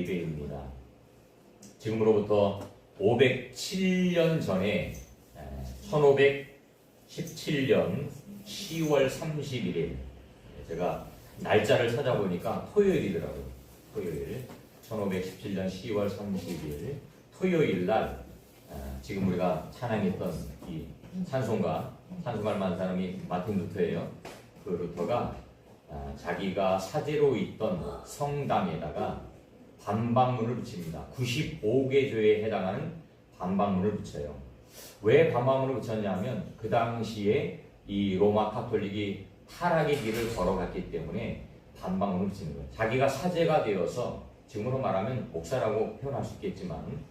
예배입니다. 지금으로부터 507년 전에 1517년 10월 31일 제가 날짜를 찾아보니까 토요일이더라고요. 토요일 1517년 10월 30일 토요일 날 지금 우리가 찬양했던 이 찬송가를 만든 사람이 마틴 루터예요. 그 루터가 자기가 사제로 있던 성당에다가 반박문을 붙입니다. 95개 교회에 해당하는 반박문을 붙여요. 왜 반박문을 붙였냐면 그 당시에 이 로마 카톨릭이 타락의 길을 걸어갔기 때문에 반박문을 붙이는 거예요. 자기가 사제가 되어서 지금으로 말하면 목사라고 표현할 수 있겠지만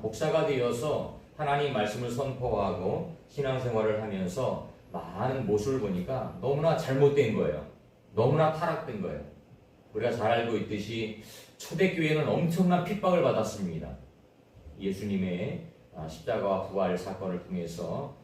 목사가 되어서 하나님 말씀을 선포하고 신앙생활을 하면서 많은 모습을 보니까 너무나 잘못된 거예요. 너무나 타락된 거예요. 우리가 잘 알고 있듯이 초대교회는 엄청난 핍박을 받았습니다. 예수님의 십자가와 부활 사건을 통해서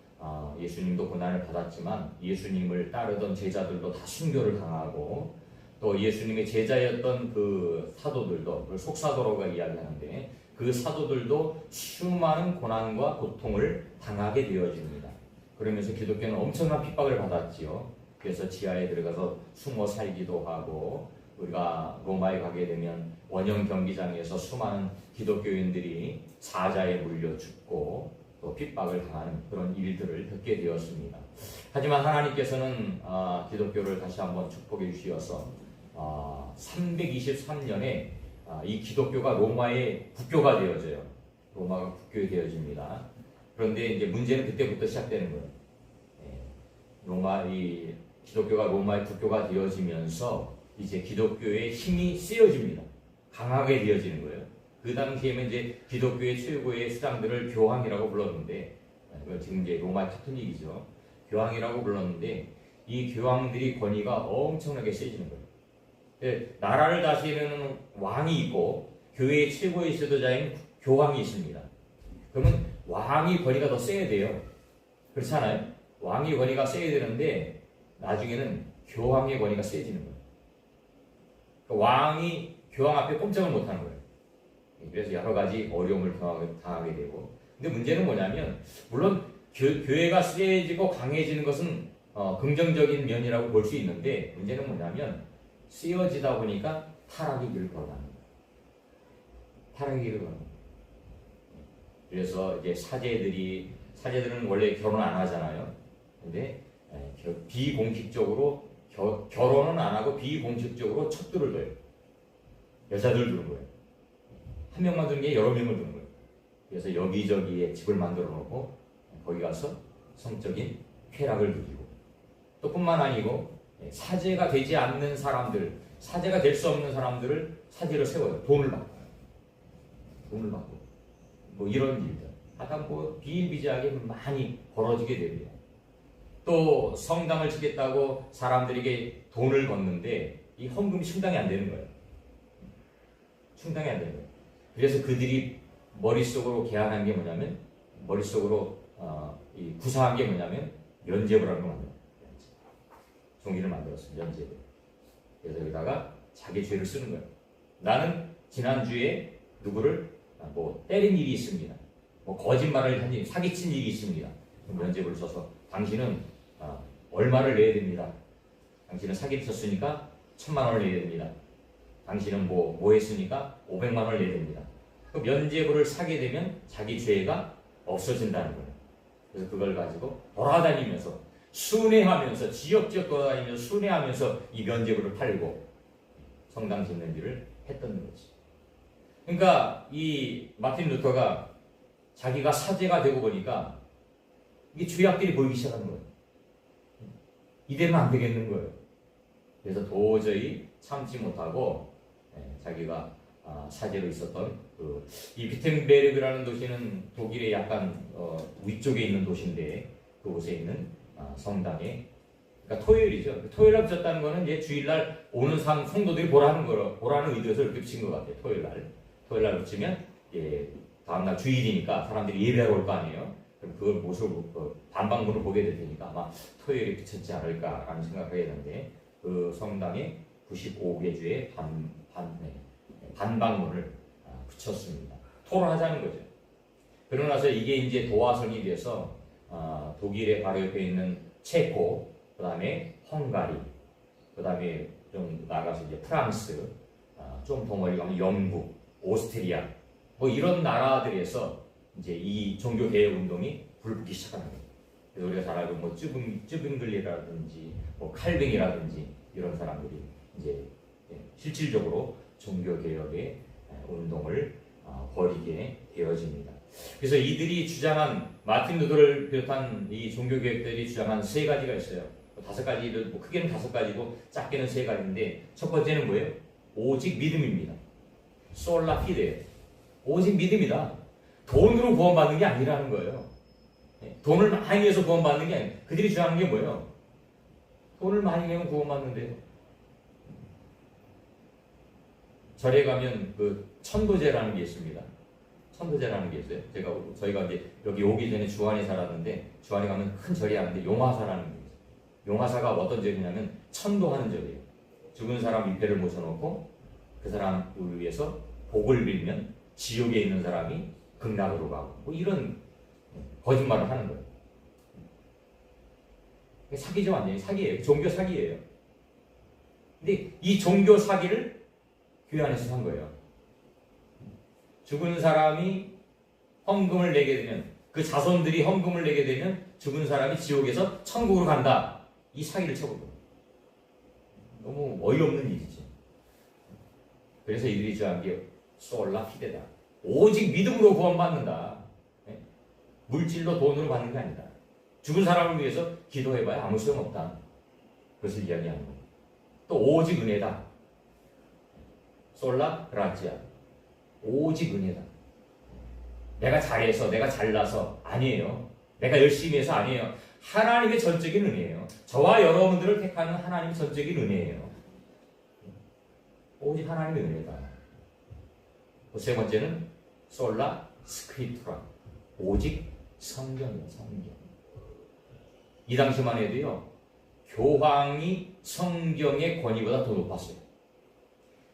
예수님도 고난을 받았지만 예수님을 따르던 제자들도 다 순교를 당하고 또 예수님의 제자였던 그 사도들도, 그걸 속사도로가 이야기하는데 그 사도들도 수많은 고난과 고통을 당하게 되어집니다. 그러면서 기독교는 엄청난 핍박을 받았지요. 그래서 지하에 들어가서 숨어 살기도 하고 우리가 로마에 가게 되면 원형 경기장에서 수많은 기독교인들이 사자에 물려 죽고 또 핍박을 당하는 그런 일들을 겪게 되었습니다. 하지만 하나님께서는 기독교를 다시 한번 축복해 주셔서 323년에 이 기독교가 로마의 국교가 되어져요. 로마가 국교 되어집니다. 그런데 이제 문제는 그때부터 시작되는 거예요. 기독교가 로마의 국교가 되어지면서 이제 기독교의 힘이 쓰여집니다. 강하게 되어지는 거예요. 그 당시에는 이제 기독교의 최고의 수장들을 교황이라고 불렀는데, 지금 이제 로마 카톨릭이죠. 교황이라고 불렀는데, 이 교황들이 권위가 엄청나게 세지는 거예요. 나라를 다스리는 왕이 있고, 교회의 최고의 지도자인 교황이 있습니다. 그러면 왕이 권위가 더 세야 돼요. 그렇지 않아요? 왕이 권위가 세야 되는데, 나중에는 교황의 권위가 세지는 거예요. 왕이 교황 앞에 꼼짝을 못하는 거예요. 그래서 여러 가지 어려움을 당하게 되고. 근데 문제는 뭐냐면, 물론 교회가 세지고 강해지는 것은 긍정적인 면이라고 볼 수 있는데, 문제는 뭐냐면 쓰여지다 보니까 타락의 길을 걸어가는 거예요. 타락의 길을 걸어가는 거예요. 그래서 이제 사제들은 원래 결혼 안 하잖아요. 근데 비공식적으로 결혼은 안 하고 비공식적으로 척도를 둬요. 여자들 두는 거예요. 한 명만 두는 게 여러 명을 두는 거예요. 그래서 여기저기에 집을 만들어 놓고 거기 가서 성적인 쾌락을 누리고 또 뿐만 아니고 사제가 되지 않는 사람들, 사제가 될 수 없는 사람들을 사제로 세워요. 돈을 받고 뭐 이런 일들 약간 비일비재하게 많이 벌어지게 됩니다. 또 성당을 짓겠다고 사람들에게 돈을 걷는데 이 헌금이 충당이 안 되는 거예요. 충당이 안 되는 거예요. 그래서 그들이 머릿속으로 계산한 게 뭐냐면 머릿속으로 구사한 게 뭐냐면 면죄부라는 걸 만들어요. 종이를 만들었어요. 면죄부. 그래서 여기다가 자기 죄를 쓰는 거예요. 나는 지난주에 누구를 때린 일이 있습니다. 거짓말을 한 일, 사기친 일이 있습니다. 면죄부를 써서 당신은 얼마를 내야 됩니다. 당신은 사기를 쳤으니까 1,000만 원을 내야 됩니다. 당신은 뭐 했으니까 500만 원을 내야 됩니다. 그 면죄부를 사게 되면 자기 죄가 없어진다는 거예요. 그래서 그걸 가지고 돌아다니면서 순회하면서 지역지역 돌아다니면서 순회하면서 이 면죄부를 팔고 성당 짓는 일을 했던 거지. 그러니까 이 마틴 루터가 자기가 사제가 되고 보니까 이게 죄악들이 보이기 시작하는 거예요. 이대로는 안 되겠는 거예요. 그래서 도저히 참지 못하고 자기가 사제로 있었던 이 비텐베르그라는 도시는 독일의 약간 위쪽에 있는 도시인데 그곳에 있는 성당에 그러니까 토요일이죠. 토요일날 붙였다는 거는 이제 주일날 오는 성도들이 보라는 의도에서 이렇게 붙인 것 같아요. 토요일날 붙이면 다음날 주일이니까 사람들이 예배하러 올 거 아니에요. 그럼 그걸 모습을 반박문을 보게 될 테니까 아마 토요일에 붙였지 않을까라는 생각을 해야 되는데 그 성당에 95개 주에 반박문을 붙였습니다. 토론하자는 거죠. 그러고 나서 이게 이제 도화선이 돼서 독일의 바로 옆에 있는 체코, 그 다음에 헝가리, 그 다음에 좀 나가서 이제 프랑스, 좀 더 멀리 가면 영국, 오스트리아, 뭐 이런 나라들에서 이제 이 종교개혁 운동이 불붙기 시작하는 거예요. 그래서 우리가 잘 알고 뭐 쯔빙글리라든지 뭐 칼뱅이라든지 이런 사람들이 이제 실질적으로 종교개혁의 운동을 벌이게 되어집니다. 그래서 이들이 주장한 마틴 루터를 비롯한 이 종교개혁들이 주장한 세 가지가 있어요. 다섯 가지를 뭐 크게는 다섯 가지고 작게는 세 가지인데 첫 번째는 뭐예요? 오직 믿음입니다. 솔라 피데예요. 오직 믿음이다. 돈으로 구원받는 게 아니라는 거예요. 돈을 많이 내서 구원받는 게 아니에요. 그들이 주장하는 게 뭐예요? 돈을 많이 내면 구원받는데요. 절에 가면 그 천도제라는 게 있습니다. 천도제라는 게 있어요. 저희가 이제 여기 오기 전에 주안에 살았는데 주안에 가면 큰 절이 하는데 용화사라는 게 있어요. 용화사가 어떤 절이냐면 천도하는 절이에요. 죽은 사람 위패를 모셔놓고 그 사람을 위해서 복을 빌면 지옥에 있는 사람이 극락으로 가고 뭐 이런 거짓말을 하는 거예요. 사기죠, 완전히 사기예요. 종교 사기예요. 근데 이 종교 사기를 교회 안에서 한 거예요. 죽은 사람이 헌금을 내게 되면 그 자손들이 헌금을 내게 되면 죽은 사람이 지옥에서 천국으로 간다. 이 사기를 쳐본 거예요. 너무 어이없는 일이지. 그래서 이들이 주장한 게 솔라 피데다. 오직 믿음으로 구원받는다. 물질로 돈으로 받는 게 아니다. 죽은 사람을 위해서 기도해봐야 아무 소용없다. 그것을 이야기하는 겁니다. 또 오직 은혜다. 솔라 그라치아. 오직 은혜다. 내가 잘해서 내가 잘나서 아니에요. 내가 열심히 해서 아니에요. 하나님의 전적인 은혜예요. 저와 여러분들을 택하는 하나님의 전적인 은혜예요. 오직 하나님의 은혜다. 세 번째는 솔라 스크립투라. 오직 성경이에요. 성경. 이 당시만 해도요. 교황이 성경의 권위보다 더 높았어요.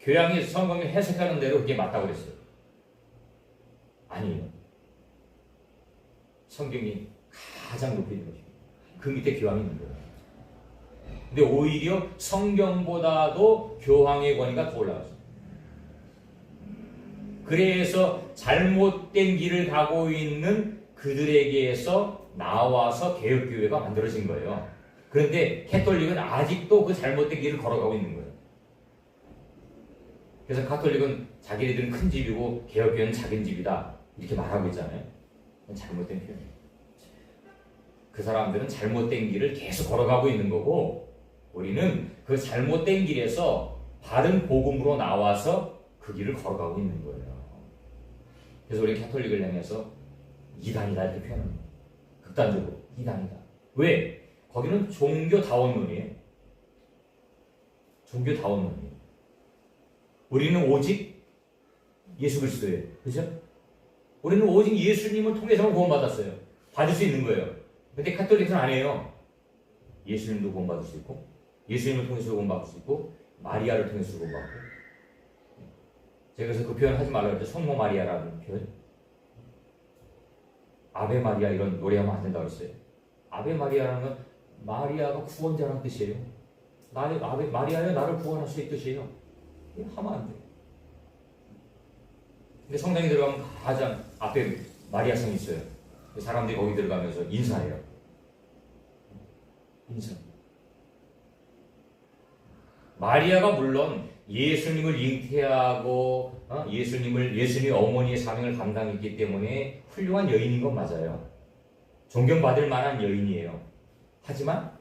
교황이 성경을 해석하는 대로 그게 맞다고 그랬어요. 아니에요. 성경이 가장 높이 있는 것입니다. 그 밑에 교황이 있는 거예요. 근데 오히려 성경보다도 교황의 권위가 더 올라갔어요. 그래서 잘못된 길을 가고 있는 그들에게서 나와서 개혁교회가 만들어진 거예요. 그런데 캐톨릭은 아직도 그 잘못된 길을 걸어가고 있는 거예요. 그래서 가톨릭은 자기네들은 큰 집이고 개혁교회는 작은 집이다 이렇게 말하고 있잖아요. 잘못된 표현이에요. 그 사람들은 잘못된 길을 계속 걸어가고 있는 거고 우리는 그 잘못된 길에서 바른 복음으로 나와서 그 길을 걸어가고 있는 거예요. 그래서 우리 가톨릭을 향해서 이단이다 이렇게 표현합니다. 극단적으로 이단이다. 왜? 거기는 종교다원론이에요. 종교다원론이에요. 우리는 오직 예수 그리스도예요. 그렇죠? 우리는 오직 예수님을 통해서만 구원받았어요. 받을 수 있는 거예요. 근데 가톨릭은 안 해요. 예수님도 구원받을 수 있고 예수님을 통해서 구원받을 수 있고 마리아를 통해서 구원받고 제가 그래서 그 표현 하지 말라고 했죠. 성모 마리아라는 표현. 아베 마리아 이런 노래하면 안 된다고 했어요. 아베 마리아라는 건 마리아가 구원자라는 뜻이에요. 마리아여 나를 구원할 수 있는 뜻이에요. 하면 안 돼. 근데 성당에 들어가면 가장 앞에 마리아성이 있어요. 사람들이 거기 들어가면서 인사해요. 인사. 마리아가 물론 예수님을 잉태하고 예수님의 어머니의 사명을 감당했기 때문에 훌륭한 여인인 건 맞아요. 존경받을 만한 여인이에요. 하지만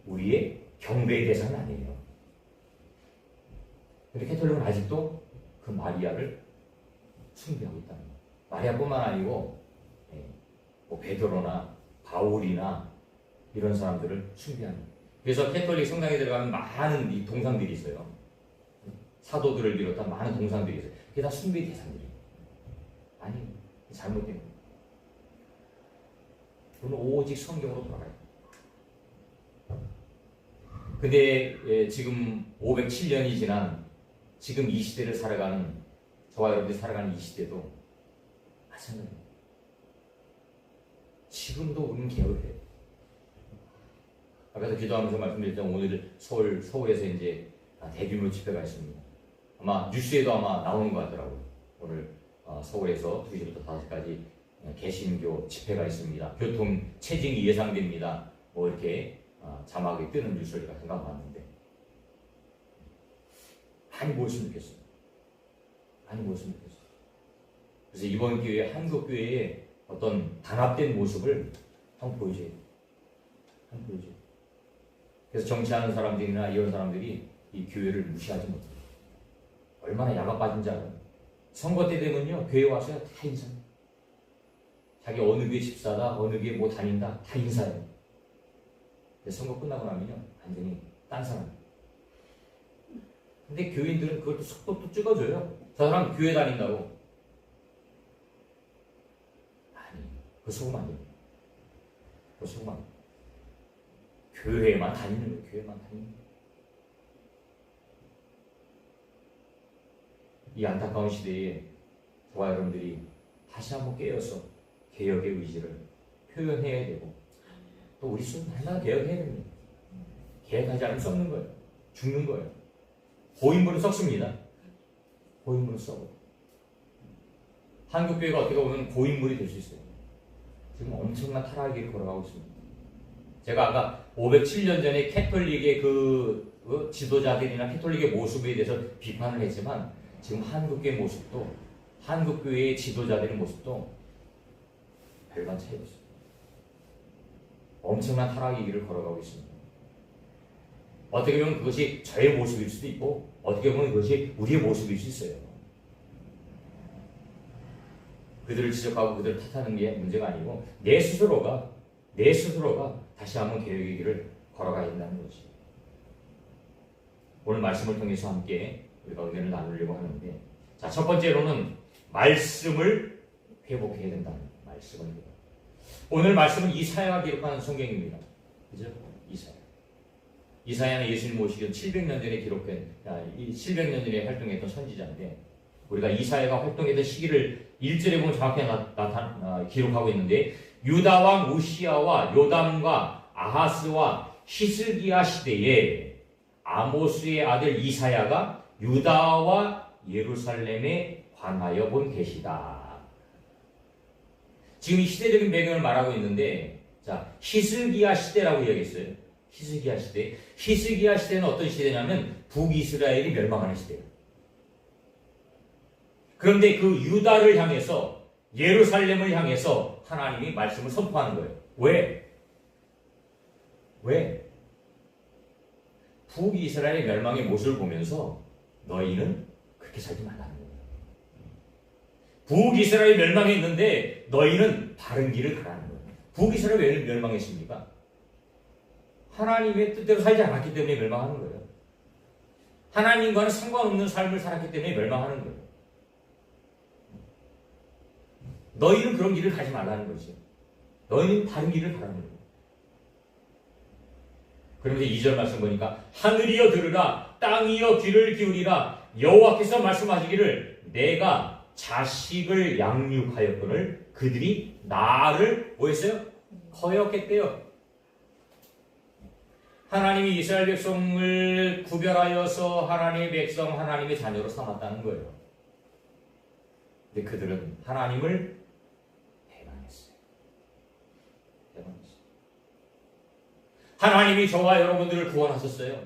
우리의 경배의 대상은 아니에요. 근데 캐톨릭은 아직도 그 마리아를 숭배하고 있다는 거예요. 마리아뿐만 아니고 뭐 베드로나 바울이나 이런 사람들을 숭배하는 거예요. 그래서 캐톨릭 성당에 들어가면 많은 이 동상들이 있어요. 사도들을 비롯한 많은 동상들이 있어요. 그게 다 숭배의 대상들이에요. 아니, 잘못된 거예요. 그건 오직 성경으로 돌아가요. 근데 지금 507년이 지난 지금 이 시대를 살아가는 저와 여러분들이 살아가는 이 시대도 마찬가지입니다. 지금도 우리는 개혁을 해요. 아까도 기도하면서 말씀드렸던 오늘 서울에서 이제 대규모 집회가 있습니다. 아마 뉴스에도 아마 나오는 것 같더라고요. 오늘 서울에서 2시부터 5시까지 개신교 집회가 있습니다. 교통 체증이 예상됩니다. 뭐 이렇게 자막에 뜨는 뉴스를 제가 잠깐 봤는데 많이 모였으면 좋겠어요. 많이 모였으면 좋겠어요. 그래서 이번 기회에 한국교회의 어떤 단합된 모습을 한번 보여줘야 돼요. 한번 보여줘야 돼요. 그래서 정치하는 사람들이나 이런 사람들이 이 교회를 무시하지 못해요. 얼마나 야가 빠진지 알아요. 선거 때 되면요, 교회 와서 다 인사해요. 자기 어느 교회 집사다, 어느 교회 뭐 다닌다, 다 인사해요. 선거 끝나고 나면요, 완전히 딴 사람. 근데 교인들은 그걸 또 속도 찍어줘요. 저 사람 교회 다닌다고. 아니, 그거 속으면 안 돼요. 그거 속으면 안 돼요. 교회만 다니는 거예요. 교회만 다니는 거예요. 이 안타까운 시대에 저와 여러분들이 다시 한번 깨어서 개혁의 의지를 표현해야 되고 또 우리 수는 하나 개혁해야 됩니다. 개혁하지 않으면 썩는 거예요. 죽는 거예요. 고인물은 썩습니다. 고인물은 썩어. 한국교회가 어떻게 보면 고인물이 될 수 있어요. 지금 엄청난 타락의 길을 걸어가고 있습니다. 제가 아까 507년 전에 캐톨릭의 그 지도자들이나 캐톨릭의 모습에 대해서 비판을 했지만 지금 한국교회 모습도 한국교회의 지도자들의 모습도 별반 차이가 없습니다. 엄청난 타락의 길을 걸어가고 있습니다. 어떻게 보면 그것이 저의 모습일 수도 있고 어떻게 보면 그것이 우리의 모습일 수 있어요. 그들을 지적하고 그들을 탓하는 게 문제가 아니고 내 스스로가 다시 한번 개혁의 길을 걸어가야 된다는 거지. 오늘 말씀을 통해서 함께 우리가 은혜를 나누려고 하는데, 자, 첫 번째로는 말씀을 회복해야 된다는 말씀을 회복. 오늘 말씀은 이사야가 기록한 성경입니다. 그죠? 이사야는 예수님 모시기 전 700년 전에 기록된, 700년 전에 활동했던 선지자인데, 우리가 이사야가 활동했던 시기를 1절에 보면 정확히 기록하고 있는데, 유다 왕 우시야와 요담과 아하스와 히스기야 시대에 아모스의 아들 이사야가 유다와 예루살렘에 관하여 본 계시다. 지금 이 시대적인 배경을 말하고 있는데, 자, 히스기야 시대라고 이야기했어요. 히스기야 시대. 히스기야 시대는 어떤 시대냐면 북이스라엘이 멸망하는 시대예요. 그런데 그 유다를 향해서 예루살렘을 향해서 하나님이 말씀을 선포하는 거예요. 왜? 북이스라엘의 멸망의 모습을 보면서 너희는 그렇게 살지 말라는 거예요. 북이스라엘이 멸망했는데 너희는 바른 길을 가라는 거예요. 북이스라엘이 왜 멸망했습니까? 하나님의 뜻대로 살지 않았기 때문에 멸망하는 거예요. 하나님과는 상관없는 삶을 살았기 때문에 멸망하는 거예요. 너희는 그런 길을 가지 말라는 거지. 너희는 다른 길을 가라는 거예요. 그러면서 2절 말씀 보니까 하늘이여 들으라, 땅이여 귀를 기울이라, 여호와께서 말씀하시기를 내가 자식을 양육하였거늘 그들이 나를 뭐 했어요? 거역했대요. 하나님이 이스라엘 백성을 구별하여서 하나님의 백성, 하나님의 자녀로 삼았다는 거예요. 근데 그들은 하나님을 배반했어요. 하나님이 저와 여러분들을 구원하셨어요.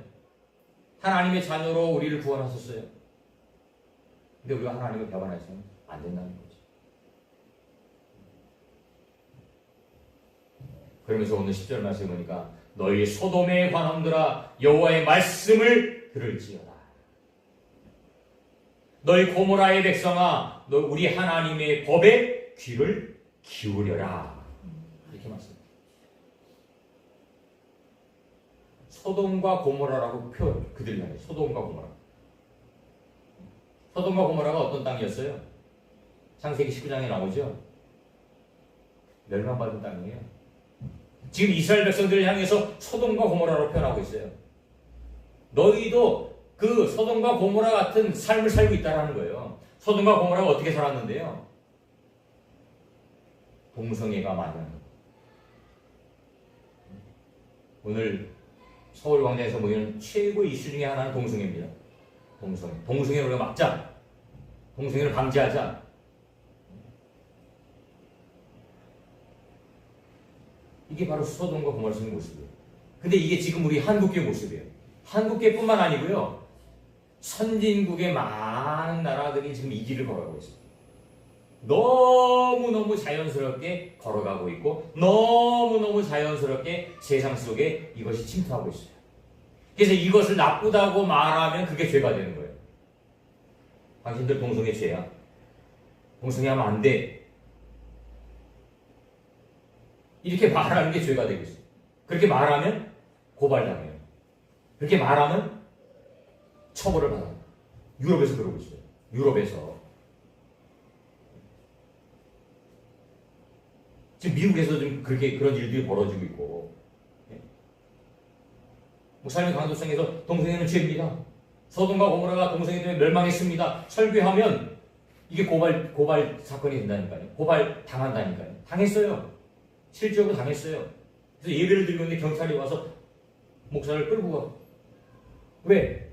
하나님의 자녀로 우리를 구원하셨어요. 근데 우리가 하나님을 배반해서는 안 된다는 거죠. 그러면서 오늘 10절 말씀에 보니까 너희 소돔의 관원들아 여호와의 말씀을 들을지어다. 너희 고모라의 백성아 너 우리 하나님의 법에 귀를 기울여라. 이렇게 말씀합니다. 소돔과 고모라라고 표현, 그들이 하는 소돔과 고모라. 소돔과 고모라가 어떤 땅이었어요? 창세기 19장에 나오죠? 멸망받은 땅이에요. 지금 이스라엘 백성들을 향해서 소돔과 고모라로 표현하고 있어요. 너희도 그 소돔과 고모라 같은 삶을 살고 있다는 거예요. 소돔과 고모라가 어떻게 살았는데요? 동성애가 많은. 오늘 서울광장에서 모이는 최고의 이슈 중에 하나는 동성애입니다. 동성애. 동성애를 우리가 막자. 동성애를 방지하자. 이게 바로 소돔과 고모라 속의 모습이에요. 근데 이게 지금 우리 한국교회 모습이에요. 한국교회뿐만 아니고요. 선진국의 많은 나라들이 지금 이 길을 걸어가고 있어요. 너무너무 자연스럽게 걸어가고 있고 너무너무 자연스럽게 세상 속에 이것이 침투하고 있어요. 그래서 이것을 나쁘다고 말하면 그게 죄가 되는 거예요. 당신들 동성애 죄야. 동성애하면 안 돼. 이렇게 말하는 게 죄가 되고 있어요. 그렇게 말하면 고발당해요. 그렇게 말하면 처벌을 받아요. 유럽에서 그러고 있어요. 유럽에서. 지금 미국에서 좀 그런 일들이 벌어지고 있고. 목사님 강도성에서 동성애는 죄입니다. 소돔과 고모라가 동성애 때문에 멸망했습니다. 설교하면 이게 고발 사건이 된다니까요. 고발 당한다니까요. 당했어요. 실제로 당했어요. 그래서 예배를 드리고 있는데 경찰이 와서 목사를 끌고 가. 왜?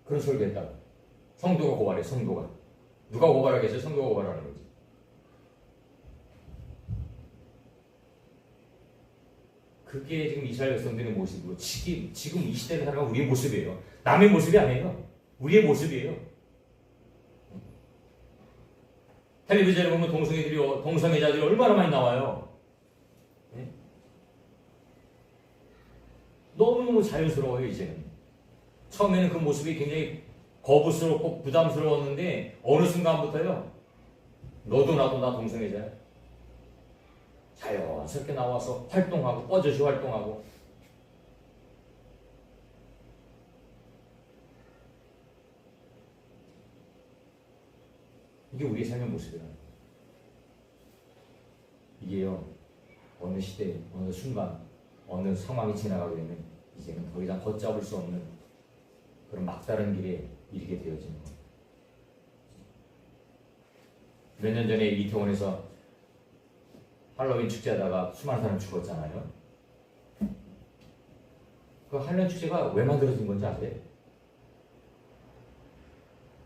그런 설교했다고. 성도가 고발해, 성도가. 누가 고발하겠어요? 성도가 고발하는 거지. 그게 지금 이스라엘 백성들의 모습이고 지금 이 시대를 살아가는 우리의 모습이에요. 남의 모습이 아니에요. 우리의 모습이에요. 텔레비전에 보면 동성애자들이 얼마나 많이 나와요. 네? 너무너무 자연스러워요, 이제는. 처음에는 그 모습이 굉장히 거부스럽고 부담스러웠는데 어느 순간부터요. 너도 나도 나 동성애자야. 자연스럽게 나와서 활동하고 뻗어시 활동하고 이게 우리의 삶의 모습이라. 이게요 어느 시대, 어느 순간, 어느 상황이 지나가게 되면 이제는 더 이상 걷잡을 수 없는 그런 막다른 길에 이르게 되어지는 거예요. 몇 년 전에 이태원에서 할로윈 축제하다가 수많은 사람이 죽었잖아요. 그 할로윈 축제가 왜 만들어진 건지 아세요?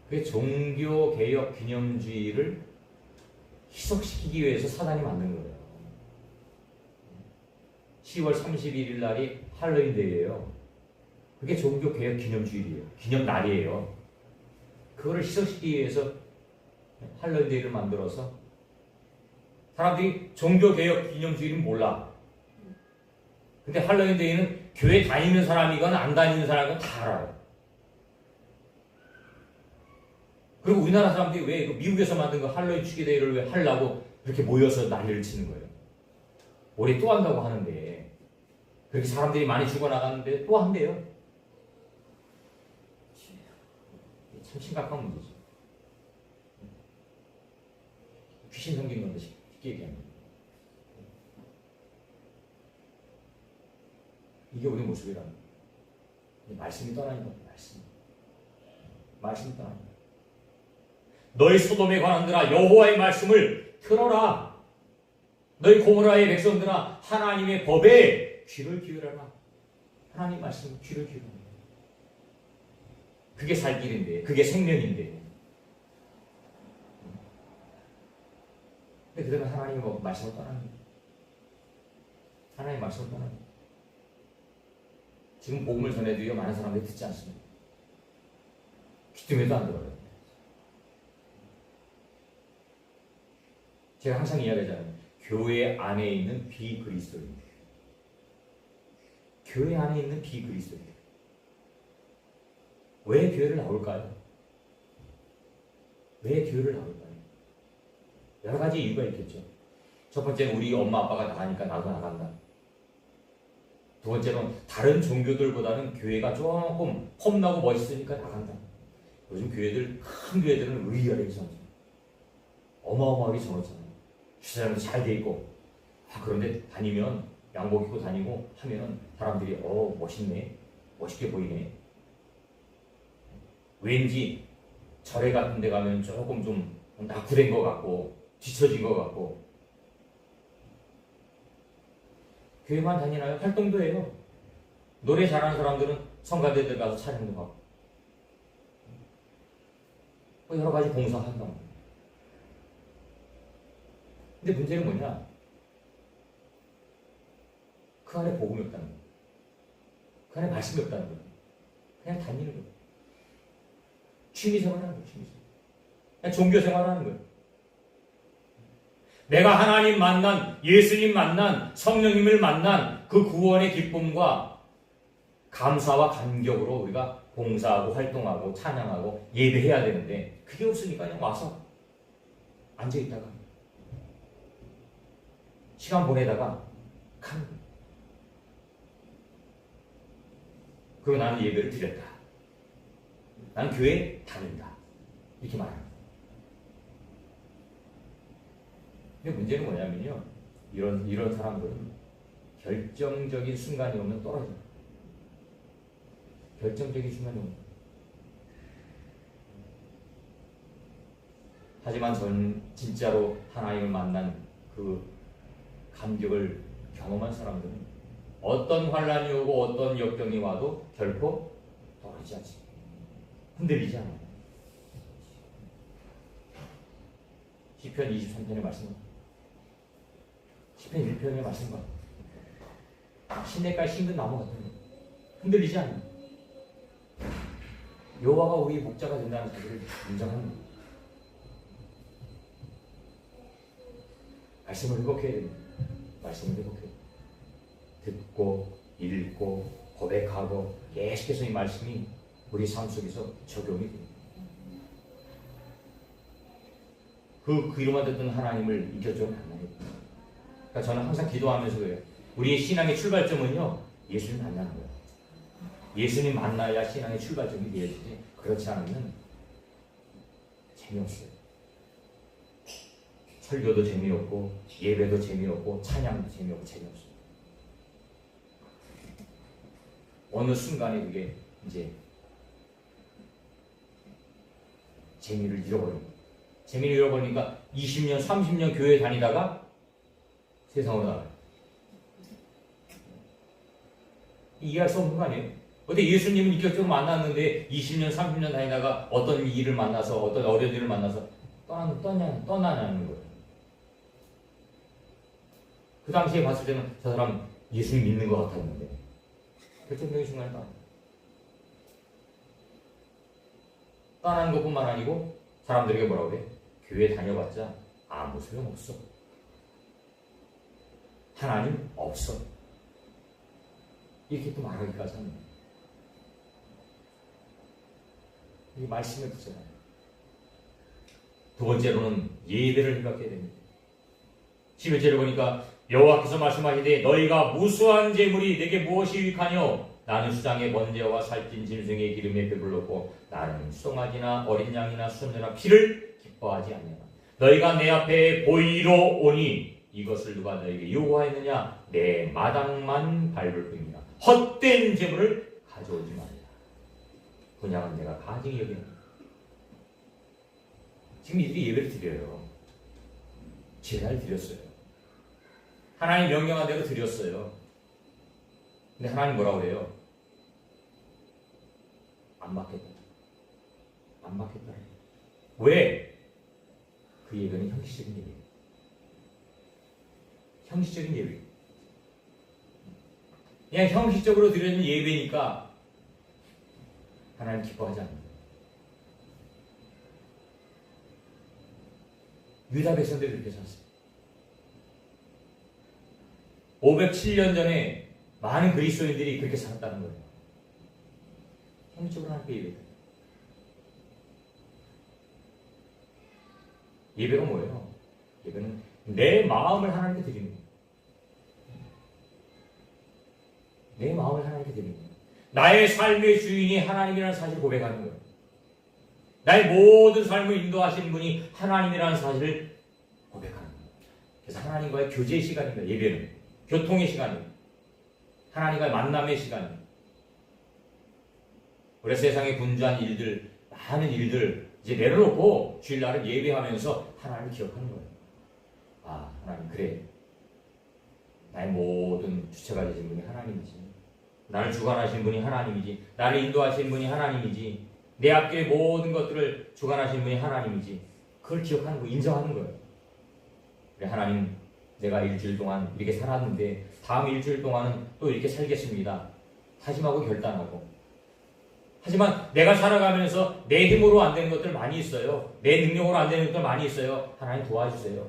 그게 종교개혁 기념주의를 희석시키기 위해서 사단이 만든 거예요. 10월 31일 날이 할로윈 데이예요. 그게 종교개혁 기념주의예요. 기념날이에요. 그거를 희석시키기 위해서 할로윈 데이를 만들어서 사람들이 종교개혁 기념주의는 몰라. 근데 할로윈 데이는 교회 다니는 사람이건 안 다니는 사람이건 다 알아요. 그리고 우리나라 사람들이 왜 미국에서 만든 그 할로윈 축제 데이를 왜 하려고 그렇게 모여서 난리를 치는 거예요. 올해 또 한다고 하는데 그렇게 사람들이 많이 죽어나갔는데 또 한대요. 참 심각한 문제죠. 귀신 섬기는 건데 쉽게 얘기합니다. 이게 우리 모습이라는 거예요. 말씀이 떠나니까 말씀이 떠나니까. 너희 소돔에 관한들아 여호와의 말씀을 들어라. 너희 고모라의 백성들아 하나님의 법에 귀를 기울여라. 하나님 말씀 귀를 기울여라. 그게 살 길인데, 그게 생명인데. 근데 그러면 하나님의 말씀을 떠납니다. 하나님의 말씀을 떠납니다. 지금 복음을 전해도요 많은 사람들이 듣지 않습니다. 귀뜸에도 안 들어요. 제가 항상 이야기하잖아요. 교회 안에 있는 비그리스도인. 교회 안에 있는 비그리스도인. 왜 교회를 나올까요? 왜 교회를 나올까요? 여러 가지 이유가 있겠죠. 첫 번째는 우리 엄마 아빠가 나가니까 나도 나간다. 두 번째는 다른 종교들보다는 교회가 조금 폼나고 멋있으니까 나간다. 요즘 교회들, 큰 교회들은 의리하게 정하죠. 어마어마하게 정하잖아요. 주차장도 잘 돼 있고. 그런데 다니면 양복 입고 다니고 하면 사람들이 멋있네, 멋있게 보이네. 왠지 절에 같은 데 가면 조금 좀 낙후된 것 같고 뒤처진 것 같고 교회만 다니나요? 활동도 해요. 노래 잘하는 사람들은 성가대들 가서 찬양도 하고 뭐 여러 가지 봉사한다. 근데 문제는 뭐냐? 그 안에 복음이 없다는 거예요. 그 안에 말씀이 없다는 거예요. 그냥 다니는 거예요. 취미생활 하는 거예요. 취미생활. 그냥 종교생활 하는 거예요. 내가 하나님 만난, 예수님 만난, 성령님을 만난 그 구원의 기쁨과 감사와 감격으로 우리가 봉사하고 활동하고 찬양하고 예배해야 되는데 그게 없으니까 그냥 와서 앉아있다가 시간 보내다가 가는 거예요. 그리고 나는 예배를 드렸다. 나는 교회에 다닌다. 이렇게 말합니다. 근데 문제는 뭐냐면요. 이런 사람들은 결정적인 순간이 오면 떨어져요. 결정적인 순간이 오면. 하지만 저는 진짜로 하나님을 만난 그 감격을 경험한 사람들은 어떤 환란이 오고 어떤 역경이 와도 결코 떨어지지 않습니다. 흔들리지 않아요. 시편 23편의 말씀입니다. 시편 1편의 말씀과 시냇가에 심은 나무 같은 거 흔들리지 않아요. 여호와가 우리 목자가 된다는 사실을 인정하는 거예요. 말씀을 회복해야 됩니다. 말씀을 회복해야 됩니다. 듣고 읽고 고백하고 계속해서 이 말씀이 우리 삶 속에서 적용이 됩니다. 그 귀로만 듣던 하나님을 인격적으로 만나야 됩니다. 그러니까 저는 항상 기도하면서 그래요. 우리의 신앙의 출발점은요, 예수님 만나는 거예요. 예수님 만나야 신앙의 출발점이 되어지지, 그렇지 않으면 재미없어요. 설교도 재미없고 예배도 재미없고 찬양도 재미없고 재미없어요. 어느 순간에 그게 이제 재미를 잃어버립니다. 재미를 잃어버리니까 20년, 30년 교회 다니다가 세상으로 나가요. 이해할 수 없는 거 아니에요? 근데 예수님은 인격적으로 만났는데 20년, 30년 다니다가 어떤 일을 만나서 어떤 어려운 일을 만나서 떠나냐는 거예요. 그 당시에 봤을 때는 저 사람 예수님 믿는 것 같았는데 결정적인 순간에 떠나는 것뿐만 아니고 사람들에게 뭐라고 그래? 교회 다녀봤자 아무 소용없어. 하나님 없어. 이렇게 또 말하기까지 합니다. 이 말씀에 붙잖아요. 두 번째로는 예배를 생각해야 됩니다. 11절을 보니까 여호와께서 말씀하시되 너희가 무수한 재물이 내게 무엇이 유익하뇨? 나는 수장의 번제와 살찐 짐승의 기름에 배불렀고 나는 송아지나 어린 양이나 순녀나 피를 기뻐하지 않느냐. 너희가 내 앞에 보이러 오니 이것을 누가 너희에게 요구하였느냐? 내 마당만 밟을 뿐이라. 헛된 재물을 가져오지 말라. 분양은 내가 가증히 여기는. 지금 이들이 예배를 드려요. 제사를 드렸어요. 하나님 명령한 대로 드렸어요. 근데 하나님 뭐라고 그래요? 안 받겠다. 안 받겠다. 왜? 그 예배는 형식적인 예배예요. 형식적인 예배. 그냥 형식적으로 드리는 예배니까 하나님 기뻐하지 않는다. 유다 백성들이 그렇게 살았어요. 507년 전에 많은 그리스도인들이 그렇게 살았다는 거예요. 형식적으로 하나님께 예배다. 예배가 뭐예요? 예배는 내 마음을 하나님께 드리는 거예요. 내 마음을 하나님께 드리는 거예요. 나의 삶의 주인이 하나님이라는 사실을 고백하는 거예요. 나의 모든 삶을 인도하시는 분이 하나님이라는 사실을 고백하는 거예요. 그래서 하나님과의 교제의 시간입니다. 예배는 교통의 시간입니다. 하나님과의 만남의 시간입니다. 우리 세상에 분주한 일들 많은 일들 이제 내려놓고 주일날은 예배하면서 하나님을 기억하는 거예요. 아, 하나님, 그래. 나의 모든 주체가 되신 분이 하나님이지. 나를 주관하신 분이 하나님이지. 나를 인도하신 분이 하나님이지. 내 앞길의 모든 것들을 주관하신 분이 하나님이지. 그걸 기억하는 거, 인정하는 거예요. 그래, 하나님, 내가 일주일 동안 이렇게 살았는데 다음 일주일 동안은 또 이렇게 살겠습니다. 다짐하고 결단하고. 하지만 내가 살아가면서 내 힘으로 안 되는 것들 많이 있어요. 내 능력으로 안 되는 것들 많이 있어요. 하나님 도와주세요.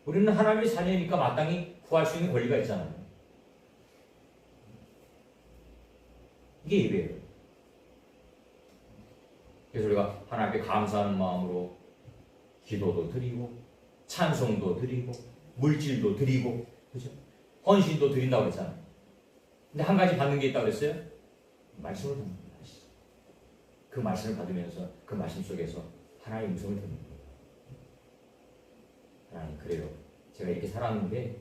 우리는 하나님의 자녀니까 마땅히 구할 수 있는 권리가 있잖아요. 이게 예배예요. 그래서 우리가 하나님께 감사하는 마음으로 기도도 드리고 찬송도 드리고 물질도 드리고, 그죠? 헌신도 드린다고 그랬잖아요. 근데 한 가지 받는 게 있다고 그랬어요? 말씀을 듣는 거예요. 그 말씀을 받으면서 그 말씀 속에서 하나님의 음성을 듣는 거예요. 하나님, 그래요. 제가 이렇게 살았는데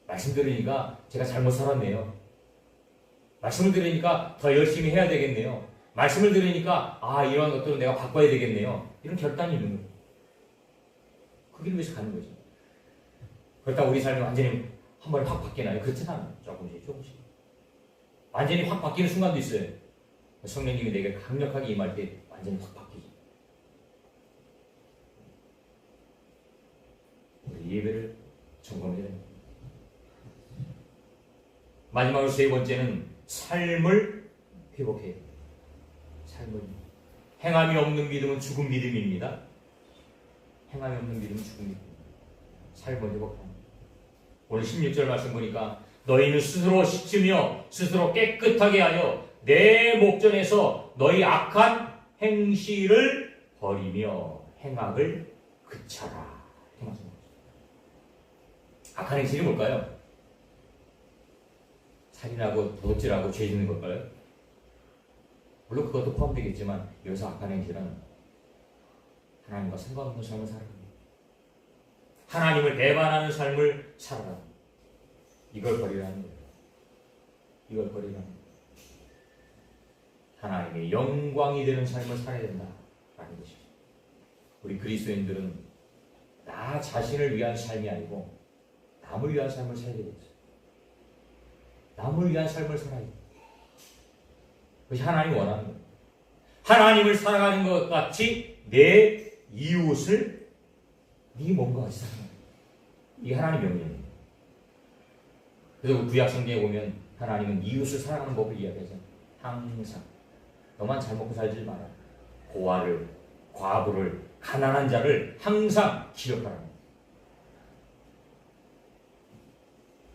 말씀 들으니까 제가 잘못 살았네요. 말씀을 들으니까 더 열심히 해야 되겠네요. 말씀을 들으니까 아, 이런 것들은 내가 바꿔야 되겠네요. 이런 결단이 있는 거예요. 그 길을 위해서 가는 거죠. 그렇다고 우리 삶이 완전히 한 번에 확 바뀌나요? 그렇진 않아요. 조금씩 조금씩. 완전히 확 바뀌는 순간도 있어요. 성령님이 내게 강력하게 임할 때 완전히 확 바뀌죠. 우리 예배를 점검해야 됩니다. 마지막으로 세 번째는 삶을 회복해야 됩니다. 삶을. 행함이 없는 믿음은 죽은 믿음입니다. 행함이 없는 믿음은 죽은 믿음입니다. 삶을 회복합니다. 오늘 16절 말씀 보니까 너희는 스스로 씻으며 스스로 깨끗하게 하여 내 목전에서 너희 악한 행실을 버리며 행악을 그쳐라. 이렇게 말씀합니다. 악한 행실이 뭘까요? 살인하고 도둑질하고 죄 짓는 걸까요? 물론 그것도 포함되겠지만 여기서 악한 행실은 하나님과 상관없는 삶을 살아갑니다. 하나님을 배반하는 삶을 살아라. 이걸 버리라는 거예요. 이걸 버리라는 거예요. 하나님의 영광이 되는 삶을 살아야 된다라는 것이죠. 우리 그리스도인들은 나 자신을 위한 삶이 아니고 남을 위한 삶을 살게 되죠. 남을 위한 삶을 살아야 돼요. 그것이 하나님이 원하는 거예요. 하나님을 사랑하는 것 같이 내 이웃을 네 몸과 같이 사랑하는 거예요. 이게 하나님의 명령이에요. 그래서 구약 성경에 보면 하나님은 이웃을 사랑하는 법을 이야기하잖아요. 항상 너만 잘 먹고 살지 마라. 고아를, 과부를, 가난한 자를 항상 기억하라.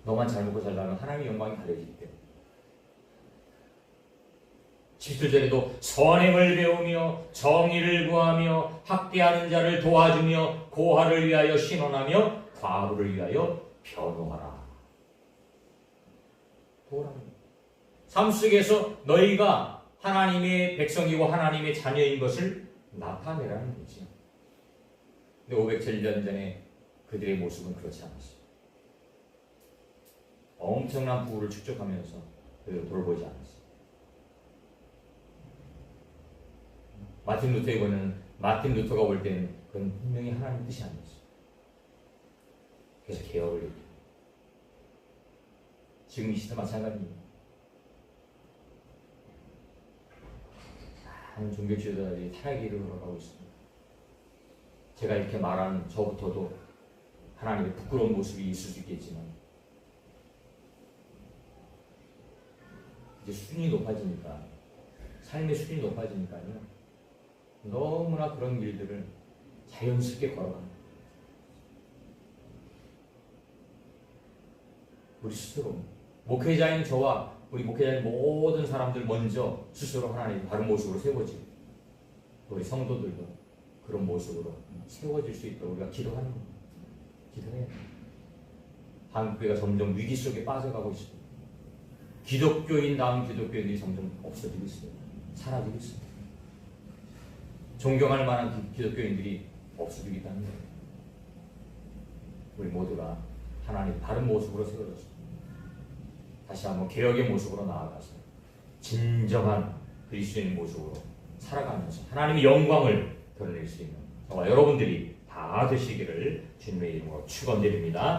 너만 잘 먹고 살다면 하나님의 영광이 가려지기 때문에. 17절에도 선행을 배우며 정의를 구하며 학대하는 자를 도와주며 고아를 위하여 신원하며 과부를 위하여 변호하라. 삶 속에서 너희가 하나님의 백성이고 하나님의 자녀인 것을 나타내라는 거지. 근데 507년 전에 그들의 모습은 그렇지 않았어요. 엄청난 부를 축적하면서 그들을 돌보지 않았어요. 마틴 루터에 보면 마틴 루터가 올 때는 그건 분명히 하나님 뜻이 아니었어요. 그래서 개혁을 했죠. 지금 이 시대 마찬가지입니다. 많은 종교 지도자들이 타락의 길을 걸어가고 있습니다. 제가 이렇게 말하는 저부터도 하나님의 부끄러운 모습이 있을 수 있겠지만 이제 수준이 높아지니까 삶의 수준이 높아지니까요 너무나 그런 일들을 자연스럽게 걸어가는 거예요. 우리 스스로 목회자인 저와 우리 목회자인 모든 사람들 먼저 스스로 하나님의 바른 모습으로 세워지고 우리 성도들도 그런 모습으로 세워질 수 있도록 우리가 기도하는 거예요. 기도해야 돼요. 한국교회가 점점 위기 속에 빠져가고 있습니다. 기독교인다운 기독교인들이 점점 없어지고 있어요. 사라지고 있어요. 존경할 만한 기독교인들이 없어지고 있다는 거예요. 우리 모두가 하나님 바른 모습으로 세워졌습니다. 다시 한번 개혁의 모습으로 나아가서 진정한 그리스도인 모습으로 살아가면서 하나님의 영광을 드러낼 수 있는 저와 여러분들이 다 되시기를 주님의 이름으로 축원드립니다.